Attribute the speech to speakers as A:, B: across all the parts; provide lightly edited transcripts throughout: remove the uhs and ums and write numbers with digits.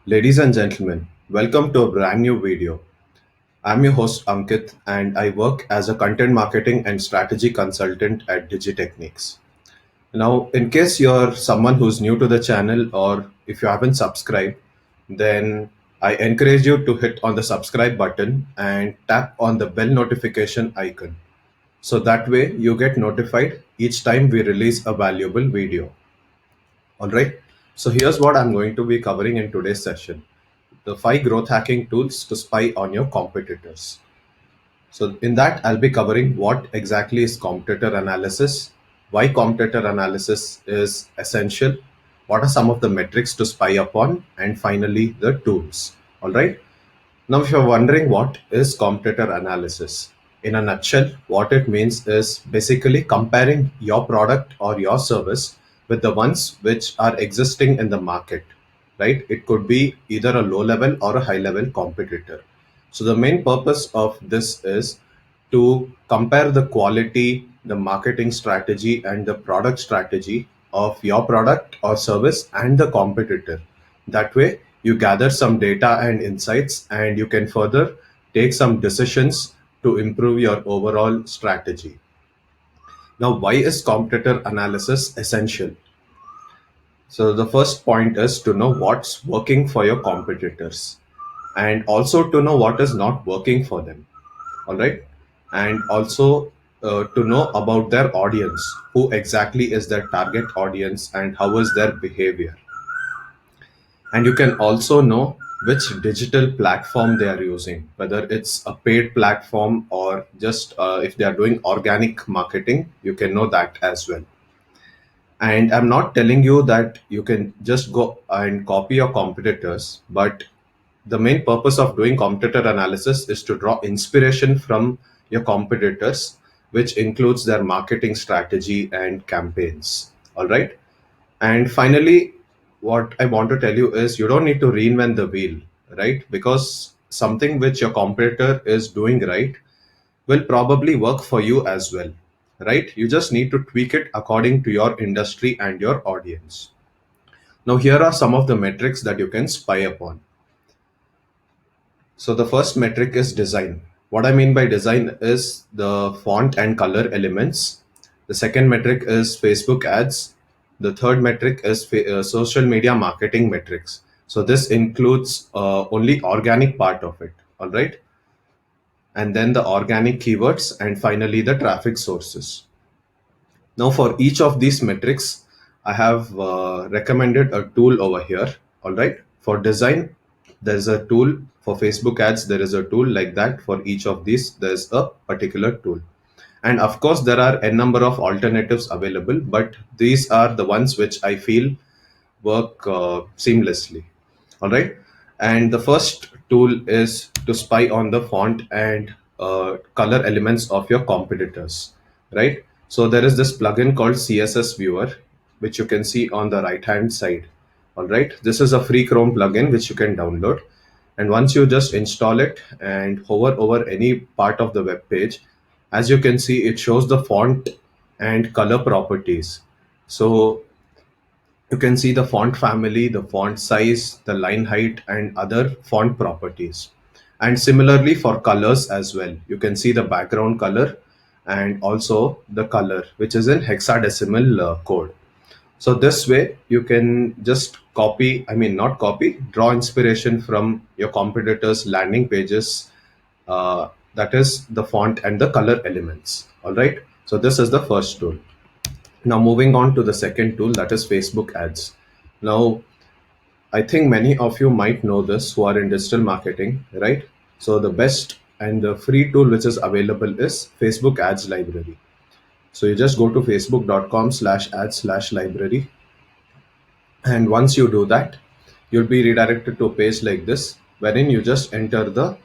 A: Ladies and gentlemen, welcome to a brand new video. I'm your host Ankit and I work as a content marketing and strategy consultant at Digitechniques. Now, in case you're someone who's new to the channel or if you haven't subscribed, then I encourage you to hit on the subscribe button and tap on the bell notification icon. So that way you get notified each time we release a valuable video. All right. So here's what I'm going to be covering in today's session: the five growth hacking tools to spy on your competitors. So, in that, I'll be covering what exactly is competitor analysis, why competitor analysis is essential, what are some of the metrics to spy upon, and finally, the tools. All right. Now, if you're wondering what is competitor analysis, in a nutshell, what it means is basically comparing your product or your service with the ones which are existing in the market, right? It could be either a low level or a high level competitor. So, the main purpose of this is to compare the quality, the marketing strategy, and the product strategy of your product or service and the competitor. That way, you gather some data and insights, and you can further take some decisions to improve your overall strategy. Now, why is competitor analysis essential? So, the first point is to know what's working for your competitors and also to know what is not working for them. All right. And also to know about their audience, who exactly is their target audience and how is their behavior. And you can also know which digital platform they are using, whether it's a paid platform or just if they are doing organic marketing, you can know that as well. And I'm not telling you that you can just go and copy your competitors, but the main purpose of doing competitor analysis is to draw inspiration from your competitors, which includes their marketing strategy and campaigns. All right. And finally, what I want to tell you is you don't need to reinvent the wheel, right? Because something which your competitor is doing right will probably work for you as well, right? You just need to tweak it according to your industry and your audience. Now, here are some of the metrics that you can spy upon. So the first metric is design. What I mean by design is the font and color elements. The second metric is Facebook ads. The third metric is social media marketing metrics. So this includes only organic part of it. All right. And then the organic keywords and finally the traffic sources. Now, for each of these metrics, I have recommended a tool over here. All right. For design, there's a tool. For Facebook ads, there is a tool like that. For each of these, there's a particular tool. And of course, there are a number of alternatives available, but these are the ones which I feel work seamlessly. All right. And the first tool is to spy on the font and color elements of your competitors, right? So there is this plugin called CSS Viewer, which you can see on the right hand side. All right. This is a free Chrome plugin which you can download. And once you just install it and hover over any part of the web page, as you can see, it shows the font and color properties. So you can see the font family, the font size, the line height, and other font properties. And similarly for colors as well, you can see the background color and also the color, which is in hexadecimal code. So this way you can just copy, I mean, not copy, draw inspiration from your competitors' landing pages. That is the font and the color elements. All right. So this is the first tool. Now, moving on to the second tool, that is Facebook ads. Now, I think many of you might know this who are in digital marketing, right? So, the best and the free tool which is available is Facebook Ads Library. So, you just go to facebook.com/ads/library. And once you do that, you'll be redirected to a page like this, wherein you just enter the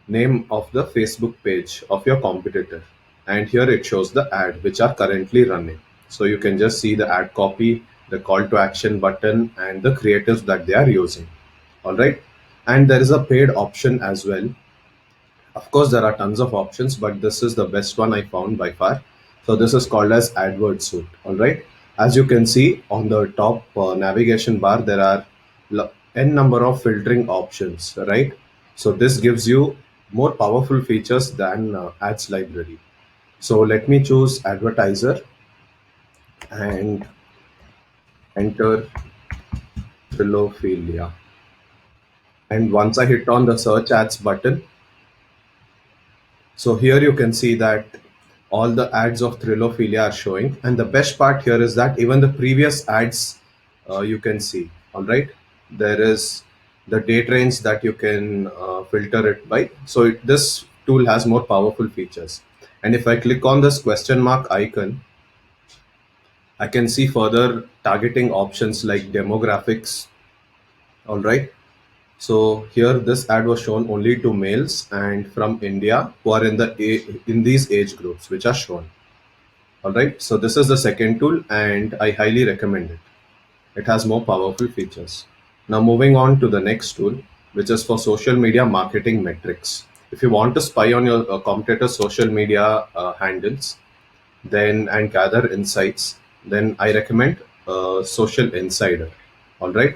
A: name of the Facebook page of your competitor. And here it shows the ad which are currently running. So you can just see the ad copy, the call to action button, and the creatives that they are using. All right. And there is a paid option as well. Of course, there are tons of options, but this is the best one I found by far. So this is called as AdWord Suite. All right. As you can see on the top navigation bar, there are n number of filtering options, right? So this gives you more powerful features than ads library. So let me choose advertiser and enter Trilophilia. And once I hit on the search ads button, so here you can see that all the ads of Trilophilia are showing. And the best part here is that even the previous ads you can see, all right? There is the date range that you can filter it by. So this tool has more powerful features. And if I click on this question mark icon, I can see further targeting options like demographics, all right? So here this ad was shown only to males and from India who are in these age groups which are shown. All right. So this is the second tool and I highly recommend it. It has more powerful features. Now moving on to the next tool, which is for social media marketing metrics. If you want to spy on your competitor's social media handles, then and gather insights, then I recommend Social Insider. All right.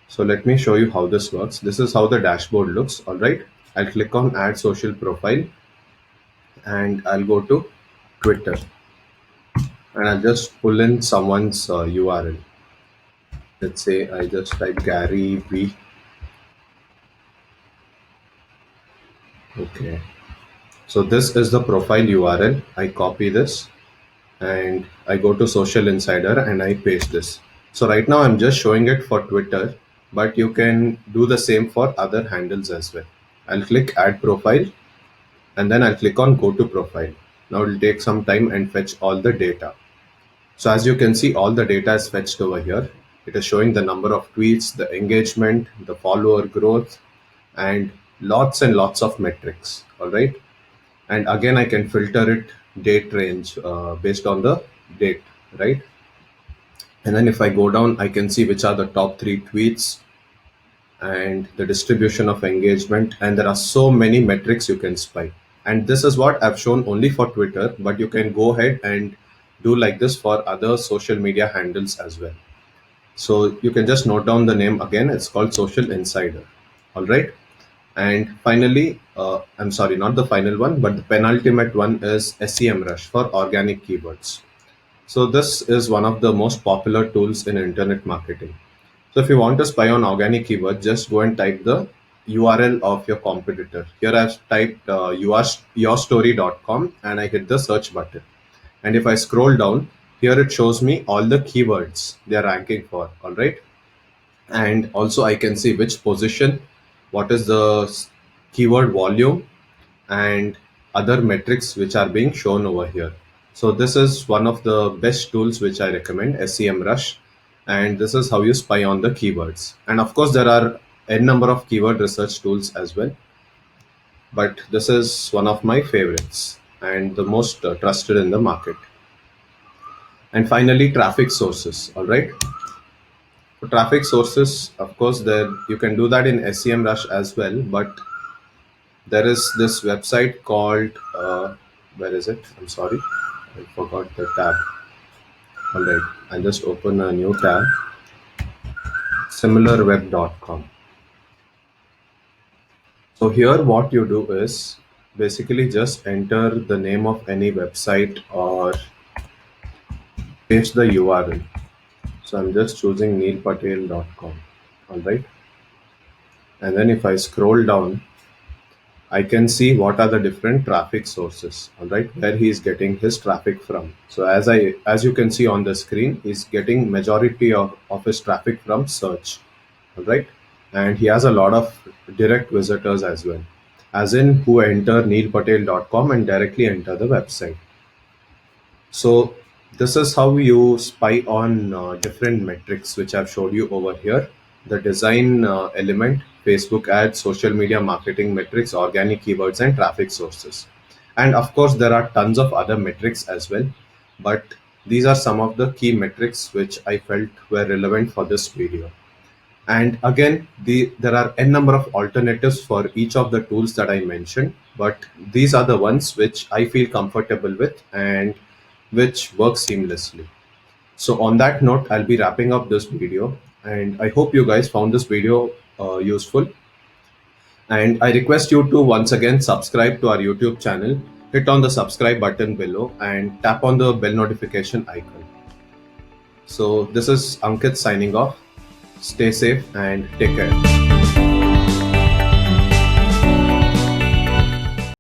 A: So let me show you how this works. This is how the dashboard looks. All right. I'll click on add social profile and I'll go to Twitter and I'll just pull in someone's URL. Let's say I just type Gary V. Okay. So this is the profile URL. I copy this and I go to Social Insider and I paste this. So right now I'm just showing it for Twitter, but you can do the same for other handles as well. I'll click add profile and then I'll click on go to profile. Now it'll take some time and fetch all the data. So as you can see, all the data is fetched over here. It is showing the number of tweets, the engagement, the follower growth, and lots of metrics. All right. And again, I can filter it date range based on the date, right? And then if I go down, I can see which are the top 3 tweets and the distribution of engagement. And there are so many metrics you can spy. And this is what I've shown only for Twitter, but you can go ahead and do like this for other social media handles as well. So you can just note down the name again. It's called Social Insider. All right. And finally, I'm sorry, not the final one, but the penultimate one is SEMrush for organic keywords. So this is one of the most popular tools in internet marketing. So if you want to spy on organic keywords, just go and type the URL of your competitor. Here I've typed yourstory.com and I hit the search button. And if I scroll down, here it shows me all the keywords they are ranking for. All right. And also I can see which position, what is the keyword volume, and other metrics which are being shown over here. So this is one of the best tools which I recommend, SEMrush, and this is how you spy on the keywords. And of course there are n number of keyword research tools as well, but this is one of my favorites and the most trusted in the market. And finally, traffic sources. All right. For traffic sources, of course, there you can do that in SEMrush as well, but there is this website called where is it? I'm sorry, I forgot the tab. All right, I'll just open a new tab. Similarweb.com. So here, what you do is basically just enter the name of any website or paste the URL. So I'm just choosing neilpatel.com. All right, and then if I scroll down, I can see what are the different traffic sources, all right, where he is getting his traffic from. So as you can see on the screen, he's getting majority of his traffic from search, all right, and he has a lot of direct visitors as well, as in who enter neilpatel.com and directly enter the website. So this is how you spy on different metrics which I've showed you over here. The design element, Facebook ads, social media marketing metrics, organic keywords, and traffic sources. And of course, there are tons of other metrics as well. But these are some of the key metrics which I felt were relevant for this video. And again, there are n number of alternatives for each of the tools that I mentioned, but these are the ones which I feel comfortable with and which work seamlessly. So on that note, I'll be wrapping up this video and I hope you guys found this video useful. And I request you to once again subscribe to our YouTube channel, hit on the subscribe button below, and tap on the bell notification icon. So, this is Ankit signing off. Stay safe and take care.